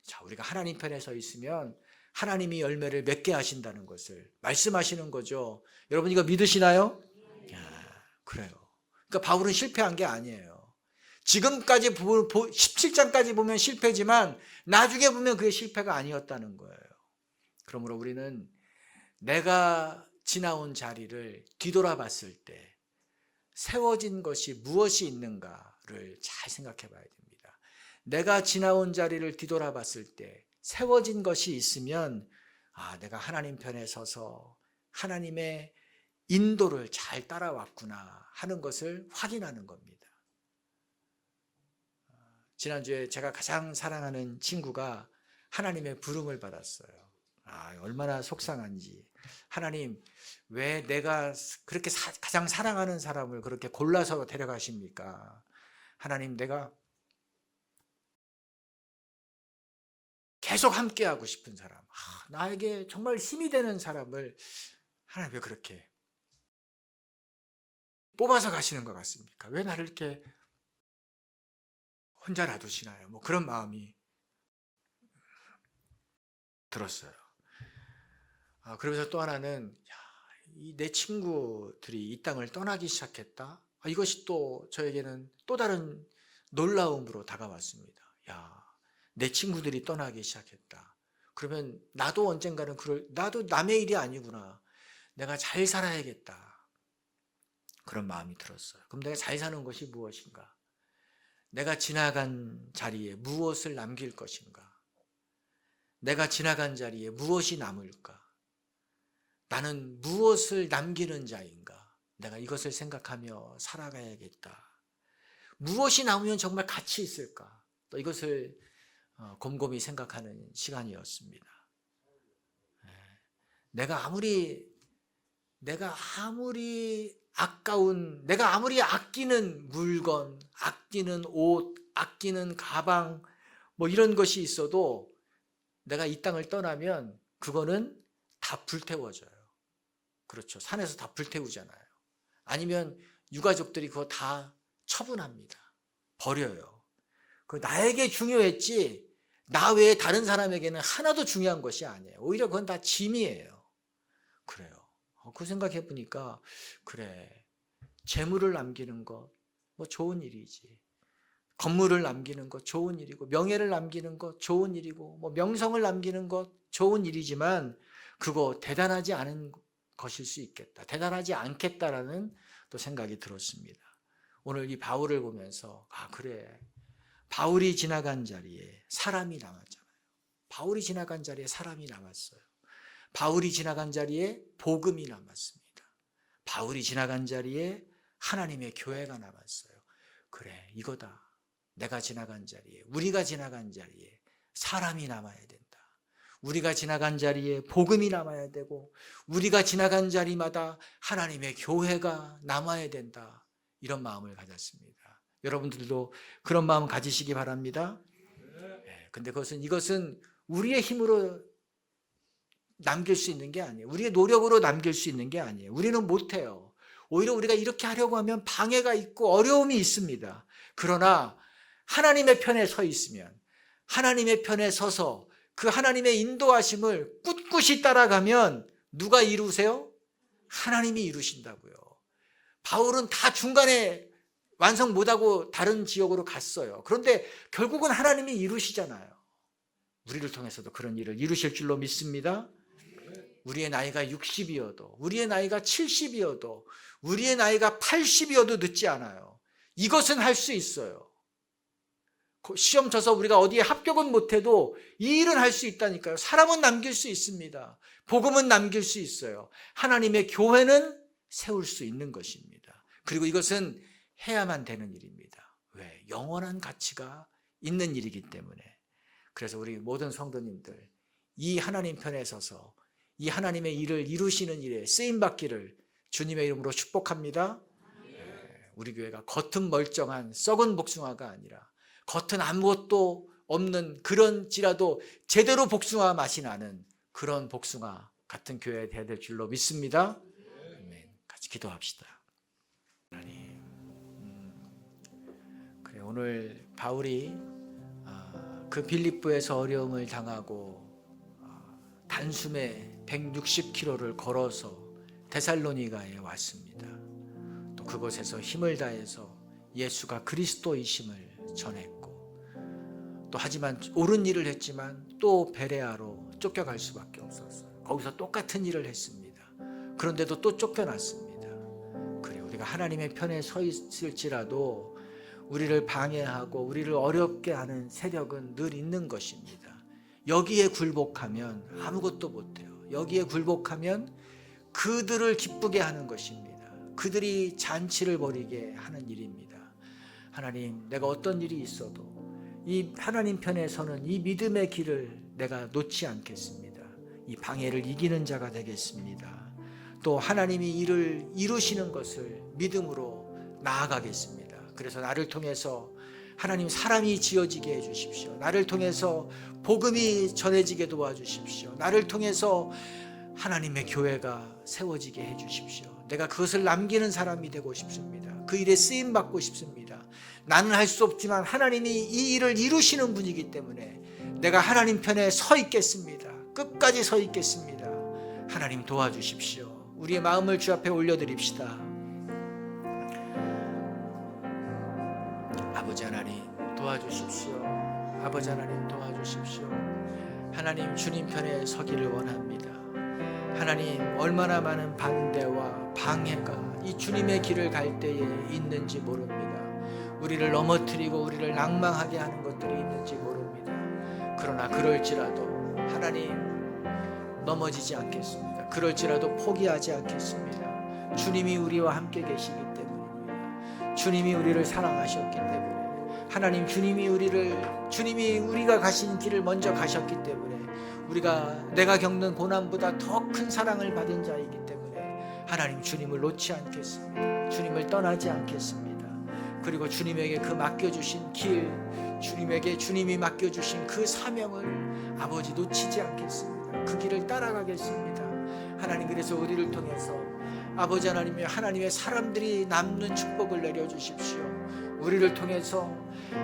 자, 우리가 하나님 편에 서 있으면 하나님이 열매를 맺게 하신다는 것을 말씀하시는 거죠. 여러분 이거 믿으시나요? 그래요. 그러니까 바울은 실패한 게 아니에요. 지금까지 17장까지 보면 실패지만 나중에 보면 그게 실패가 아니었다는 거예요. 그러므로 우리는 내가 지나온 자리를 뒤돌아봤을 때 세워진 것이 무엇이 있는가를 잘 생각해 봐야 됩니다. 내가 지나온 자리를 뒤돌아봤을 때 세워진 것이 있으면 내가 하나님 편에 서서 하나님의 인도를 잘 따라왔구나 하는 것을 확인하는 겁니다. 지난주에 제가 가장 사랑하는 친구가 하나님의 부름을 받았어요. 얼마나 속상한지. 하나님, 왜 내가 그렇게 가장 사랑하는 사람을 그렇게 골라서 데려가십니까? 하나님, 내가 계속 함께하고 싶은 사람, 나에게 정말 힘이 되는 사람을 하나님 왜 그렇게 뽑아서 가시는 것 같습니까? 왜 나를 이렇게 혼자 놔두시나요? 그런 마음이 들었어요. 그러면서 또 하나는 내 친구들이 이 땅을 떠나기 시작했다. 이것이 또 저에게는 또 다른 놀라움으로 다가왔습니다. 내 친구들이 떠나기 시작했다. 그러면 나도 언젠가는 나도 남의 일이 아니구나. 내가 잘 살아야겠다. 그런 마음이 들었어요. 그럼 내가 잘 사는 것이 무엇인가? 내가 지나간 자리에 무엇을 남길 것인가? 내가 지나간 자리에 무엇이 남을까? 나는 무엇을 남기는 자인가? 내가 이것을 생각하며 살아가야겠다. 무엇이 남으면 정말 가치 있을까? 또 이것을 곰곰이 생각하는 시간이었습니다. 내가 아무리 아까운, 내가 아무리 아끼는 물건, 아끼는 옷, 아끼는 가방, 이런 것이 있어도 내가 이 땅을 떠나면 그거는 다 불태워져요. 그렇죠. 산에서 다 불태우잖아요. 아니면 유가족들이 그거 다 처분합니다. 버려요. 나에게 중요했지 나 외에 다른 사람에게는 하나도 중요한 것이 아니에요. 오히려 그건 다 짐이에요. 그래요. 그 생각해 보니까 그래, 재물을 남기는 것 뭐 좋은 일이지. 건물을 남기는 것 좋은 일이고, 명예를 남기는 것 좋은 일이고, 뭐 명성을 남기는 것 좋은 일이지만 그거 대단하지 않은 것일 수 있겠다. 대단하지 않겠다라는 또 생각이 들었습니다. 오늘 이 바울을 보면서 그래, 바울이 지나간 자리에 사람이 남았잖아요. 바울이 지나간 자리에 사람이 남았어요. 바울이 지나간 자리에 복음이 남았습니다. 바울이 지나간 자리에 하나님의 교회가 남았어요. 그래, 이거다. 내가 지나간 자리에, 우리가 지나간 자리에 사람이 남아야 된다. 우리가 지나간 자리에 복음이 남아야 되고, 우리가 지나간 자리마다 하나님의 교회가 남아야 된다. 이런 마음을 가졌습니다. 여러분들도 그런 마음 가지시기 바랍니다. 근데 이것은 우리의 힘으로 남길 수 있는 게 아니에요. 우리의 노력으로 남길 수 있는 게 아니에요. 우리는 못해요. 오히려 우리가 이렇게 하려고 하면 방해가 있고 어려움이 있습니다. 그러나 하나님의 편에 서 있으면, 하나님의 편에 서서 그 하나님의 인도하심을 꿋꿋이 따라가면 누가 이루세요? 하나님이 이루신다고요. 바울은 다 중간에 완성 못하고 다른 지역으로 갔어요. 그런데 결국은 하나님이 이루시잖아요. 우리를 통해서도 그런 일을 이루실 줄로 믿습니다. 우리의 나이가 60이어도, 우리의 나이가 70이어도, 우리의 나이가 80이어도 늦지 않아요. 이것은 할 수 있어요. 시험 쳐서 우리가 어디에 합격은 못해도 이 일은 할 수 있다니까요. 사람은 남길 수 있습니다. 복음은 남길 수 있어요. 하나님의 교회는 세울 수 있는 것입니다. 그리고 이것은 해야만 되는 일입니다. 왜? 영원한 가치가 있는 일이기 때문에. 그래서 우리 모든 성도님들, 이 하나님 편에 서서 이 하나님의 일을 이루시는 일에 쓰임받기를 주님의 이름으로 축복합니다. 우리 교회가 겉은 멀쩡한 썩은 복숭아가 아니라 겉은 아무것도 없는 그런지라도 제대로 복숭아 맛이 나는 그런 복숭아 같은 교회가 되어야 될 줄로 믿습니다. 아멘. 같이 기도합시다. 하나님, 그래, 오늘 바울이 그 빌립보에서 어려움을 당하고 단숨에 160km를 걸어서 데살로니가에 왔습니다. 또 그곳에서 힘을 다해서 예수가 그리스도이심을 전했고, 또 하지만 옳은 일을 했지만 또 베레아로 쫓겨갈 수밖에 없었어요. 거기서 똑같은 일을 했습니다. 그런데도 또 쫓겨났습니다. 그래, 우리가 하나님의 편에 서 있을지라도 우리를 방해하고 우리를 어렵게 하는 세력은 늘 있는 것입니다. 여기에 굴복하면 아무것도 못해요. 여기에 굴복하면 그들을 기쁘게 하는 것입니다. 그들이 잔치를 벌이게 하는 일입니다. 하나님, 내가 어떤 일이 있어도 이 하나님 편에 서는 이 믿음의 길을 내가 놓지 않겠습니다. 이 방해를 이기는 자가 되겠습니다. 또 하나님이 일을 이루시는 것을 믿음으로 나아가겠습니다. 그래서 나를 통해서 하나님 사람이 지어지게 해주십시오. 나를 통해서 복음이 전해지게 도와주십시오. 나를 통해서 하나님의 교회가 세워지게 해주십시오. 내가 그것을 남기는 사람이 되고 싶습니다. 그 일에 쓰임받고 싶습니다. 나는 할 수 없지만 하나님이 이 일을 이루시는 분이기 때문에 내가 하나님 편에 서 있겠습니다. 끝까지 서 있겠습니다. 하나님 도와주십시오. 우리의 마음을 주 앞에 올려드립시다. 아버지 하나님 도와주십시오. 아버지 하나님 도와주십시오. 하나님, 주님 편에 서기를 원합니다. 하나님, 얼마나 많은 반대와 방해가 이 주님의 길을 갈 때에 있는지 모릅니다. 우리를 넘어뜨리고 우리를 낭망하게 하는 것들이 있는지 모릅니다. 그러나 그럴지라도 하나님, 넘어지지 않겠습니다. 그럴지라도 포기하지 않겠습니다. 주님이 우리와 함께 계시기 때문입니다. 주님이 우리를 사랑하셨기 때문에, 하나님, 주님이 우리가 가신 길을 먼저 가셨기 때문에, 내가 겪는 고난보다 더 큰 사랑을 받은 자이기 때문에 하나님, 주님을 놓지 않겠습니다. 주님을 떠나지 않겠습니다. 그리고 주님에게 그 맡겨주신 길, 주님에게 주님이 맡겨주신 그 사명을 아버지 놓치지 않겠습니다. 그 길을 따라가겠습니다. 하나님, 그래서 우리를 통해서 아버지 하나님의 사람들이 남는 축복을 내려주십시오. 우리를 통해서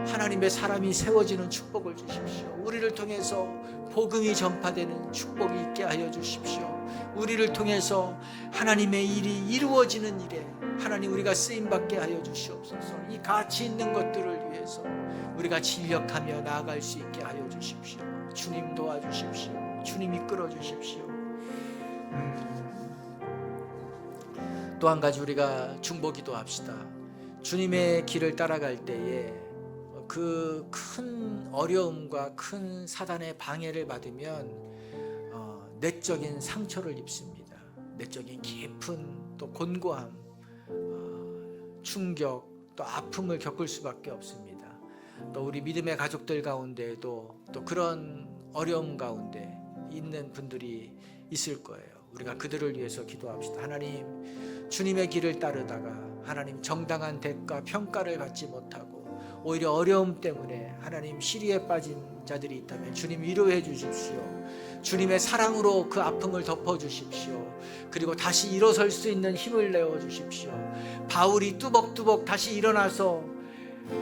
하나님의 사람이 세워지는 축복을 주십시오. 우리를 통해서 복음이 전파되는 축복이 있게 하여 주십시오. 우리를 통해서 하나님의 일이 이루어지는 일에 하나님 우리가 쓰임받게 하여 주시옵소서. 이 가치 있는 것들을 위해서 우리가 진력하며 나아갈 수 있게 하여 주십시오. 주님 도와주십시오. 주님 이끌어 주십시오. 또 한 가지 우리가 중보기도 합시다. 주님의 길을 따라갈 때에 그 큰 어려움과 큰 사단의 방해를 받으면 내적인 상처를 입습니다. 내적인 깊은 또 곤고함, 충격, 또 아픔을 겪을 수밖에 없습니다. 또 우리 믿음의 가족들 가운데에도 또 그런 어려움 가운데 있는 분들이 있을 거예요. 우리가 그들을 위해서 기도합시다. 하나님, 주님의 길을 따르다가 하나님 정당한 대가 평가를 받지 못하고 오히려 어려움 때문에 하나님 시리에 빠진 자들이 있다면 주님 위로해 주십시오. 주님의 사랑으로 그 아픔을 덮어 주십시오. 그리고 다시 일어설 수 있는 힘을 내어 주십시오. 바울이 뚜벅뚜벅 다시 일어나서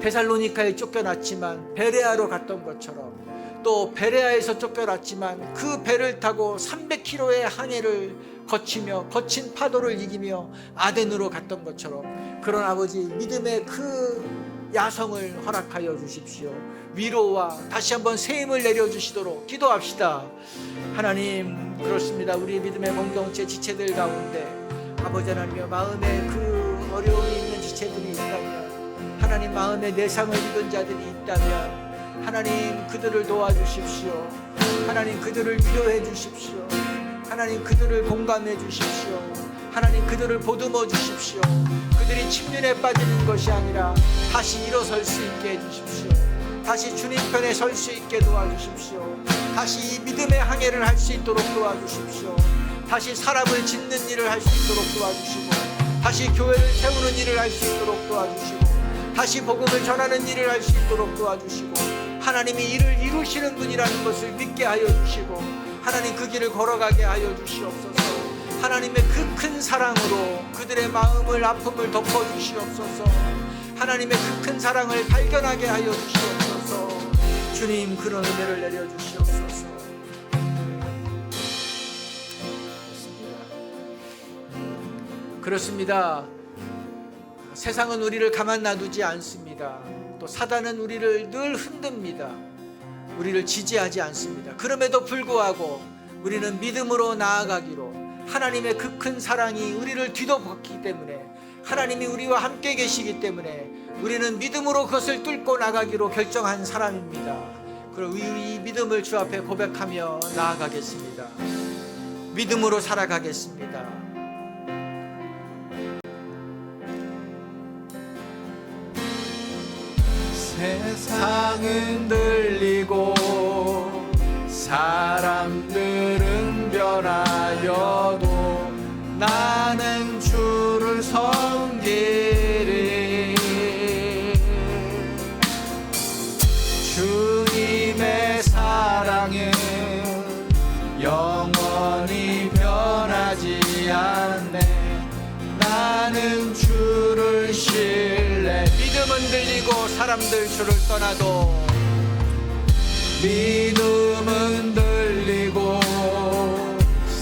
데살로니카에 쫓겨났지만 베레아로 갔던 것처럼, 또 베레아에서 쫓겨났지만 그 배를 타고 300km의 항해를 거치며 거친 파도를 이기며 아덴으로 갔던 것처럼 그런 아버지 믿음의 그 야성을 허락하여 주십시오. 위로와 다시 한번 새 힘을 내려주시도록 기도합시다. 하나님, 그렇습니다. 우리 믿음의 공동체 지체들 가운데 아버지 하나님의 마음에 그 어려움이 있는 지체들이 있다면, 하나님 마음에 내상을 입은 자들이 있다면 하나님 그들을 도와주십시오. 하나님 그들을 위로해 주십시오. 하나님 그들을 공감해 주십시오. 하나님 그들을 보듬어 주십시오. 그들이 침륜에 빠지는 것이 아니라 다시 일어설 수 있게 해주십시오. 다시 주님 편에 설 수 있게 도와주십시오. 다시 이 믿음의 항해를 할 수 있도록 도와주십시오. 다시 사람을 짓는 일을 할 수 있도록 도와주시고, 다시 교회를 세우는 일을 할 수 있도록 도와주시고, 다시 복음을 전하는 일을 할 수 있도록 도와주시고, 하나님이 이를 이루시는 분이라는 것을 믿게 하여 주시고, 하나님 그 길을 걸어가게 하여 주시옵소서. 하나님의 그 큰 사랑으로 그들의 마음을 아픔을 덮어주시옵소서. 하나님의 그 큰 사랑을 발견하게 하여 주시옵소서. 주님 그런 은혜를 내려주시옵소서. 그렇습니다. 세상은 우리를 가만 놔두지 않습니다. 또 사단은 우리를 늘 흔듭니다. 우리를 지지하지 않습니다. 그럼에도 불구하고 우리는 믿음으로 나아가기로, 하나님의 그 큰 사랑이 우리를 뒤덮었기 때문에, 하나님이 우리와 함께 계시기 때문에 우리는 믿음으로 그것을 뚫고 나가기로 결정한 사람입니다. 그리고 이 믿음을 주 앞에 고백하며 나아가겠습니다. 믿음으로 살아가겠습니다. 세상은 들리고 사람들은 변하여도 나는 주를 섬기리. 주님의 사랑은 영원히 변하지 않네. 나는 주를 신뢰. 믿음은 들리고 사람들 주를 떠나도, 믿음은 들리고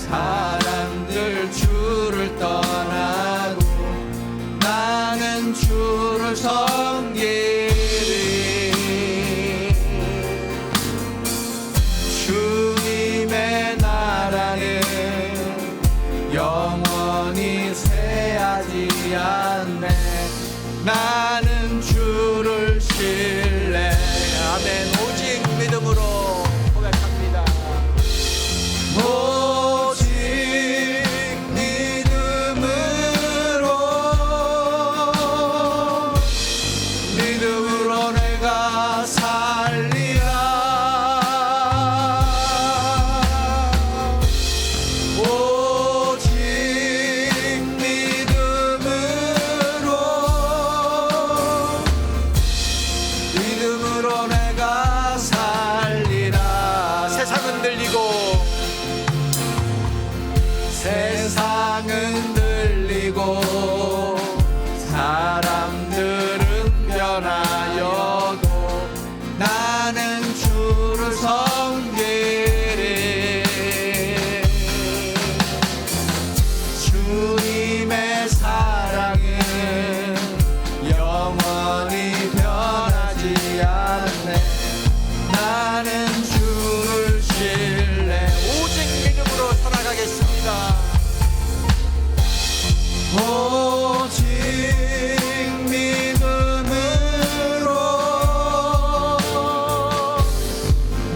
사람들 주를 떠나고 나는 주를 섬기리. 주님의 나라는 영원히 쇠하지 않네. 나는 주를 신뢰. 아멘. 오직 믿음으로 고백합니다. 오직 믿음으로 내가 살리라. 오직 믿음으로 내가 살리라. 세상은 들리고 사람들은 변하 섬기리. 주님의 사랑은 영원히 변하지 않네. 나는 주를 신뢰. 오직 믿음으로 살아가겠습니다. 오직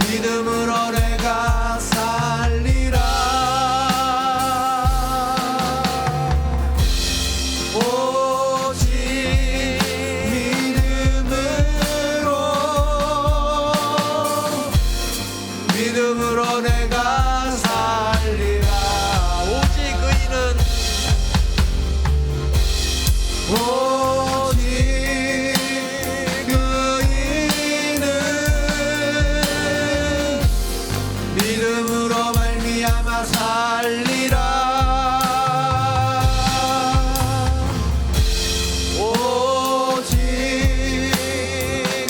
믿음으로 내가 살리라. 오직 믿음으로 내가 살리라. 오직 의인은 믿음으로 말미암아 살리라. 오직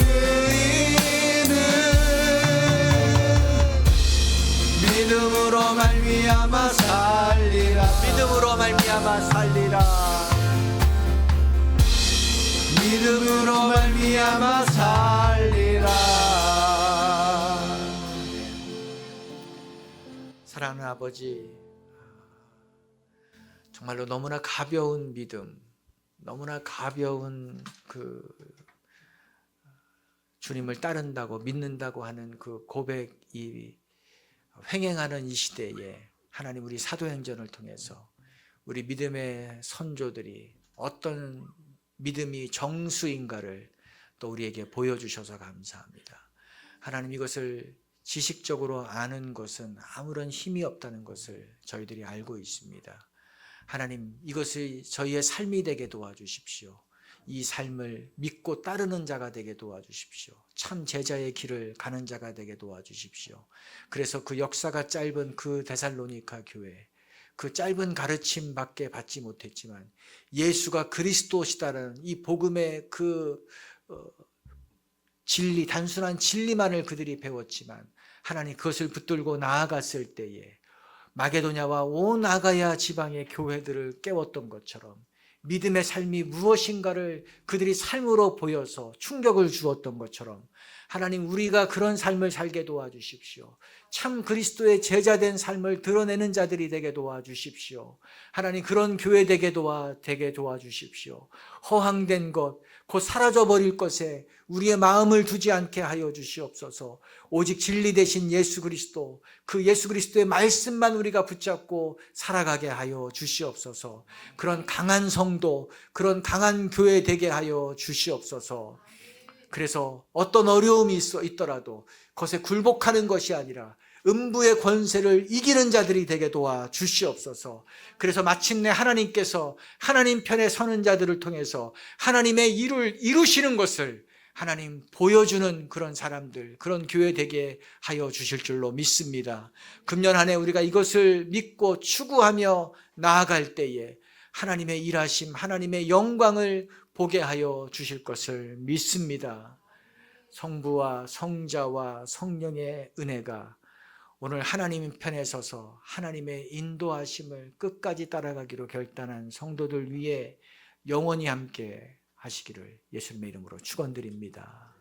의인은 믿음으로 말미암아 살리라. 믿음으로 말미암아 살리라. 믿음으로 말미암아 살리라. 사랑하는 아버지, 정말로 너무나 가벼운 믿음, 너무나 가벼운 그 주님을 따른다고 믿는다고 하는 그 고백이 횡행하는 이 시대에 하나님, 우리 사도행전을 통해서 우리 믿음의 선조들이 어떤 믿음이 정수인가를 또 우리에게 보여주셔서 감사합니다. 하나님, 이것을 지식적으로 아는 것은 아무런 힘이 없다는 것을 저희들이 알고 있습니다. 하나님, 이것이 저희의 삶이 되게 도와주십시오. 이 삶을 믿고 따르는 자가 되게 도와주십시오. 참 제자의 길을 가는 자가 되게 도와주십시오. 그래서 그 역사가 짧은 그 데살로니가 교회, 그 짧은 가르침 밖에 받지 못했지만 예수가 그리스도시다라는 이 복음의 그 진리, 단순한 진리만을 그들이 배웠지만 하나님, 그것을 붙들고 나아갔을 때에 마게도냐와 온 아가야 지방의 교회들을 깨웠던 것처럼 믿음의 삶이 무엇인가를 그들이 삶으로 보여서 충격을 주었던 것처럼 하나님, 우리가 그런 삶을 살게 도와주십시오. 참 그리스도의 제자된 삶을 드러내는 자들이 되게 도와주십시오. 하나님, 그런 교회 되게 도와주십시오. 허황된 것, 곧 사라져버릴 것에 우리의 마음을 두지 않게 하여 주시옵소서. 오직 진리 되신 예수 그리스도, 그 예수 그리스도의 말씀만 우리가 붙잡고 살아가게 하여 주시옵소서. 그런 강한 성도, 그런 강한 교회 되게 하여 주시옵소서. 그래서 어떤 어려움이 있더라도 그것에 굴복하는 것이 아니라 음부의 권세를 이기는 자들이 되게 도와 주시옵소서. 그래서 마침내 하나님께서 하나님 편에 서는 자들을 통해서 하나님의 일을 이루시는 것을 하나님 보여주는 그런 사람들, 그런 교회 되게 하여 주실 줄로 믿습니다. 금년 한 해 우리가 이것을 믿고 추구하며 나아갈 때에 하나님의 일하심, 하나님의 영광을 보게 하여 주실 것을 믿습니다. 성부와 성자와 성령의 은혜가 오늘 하나님 편에 서서 하나님의 인도하심을 끝까지 따라가기로 결단한 성도들 위해 영원히 함께 하시기를 예수님의 이름으로 축원드립니다.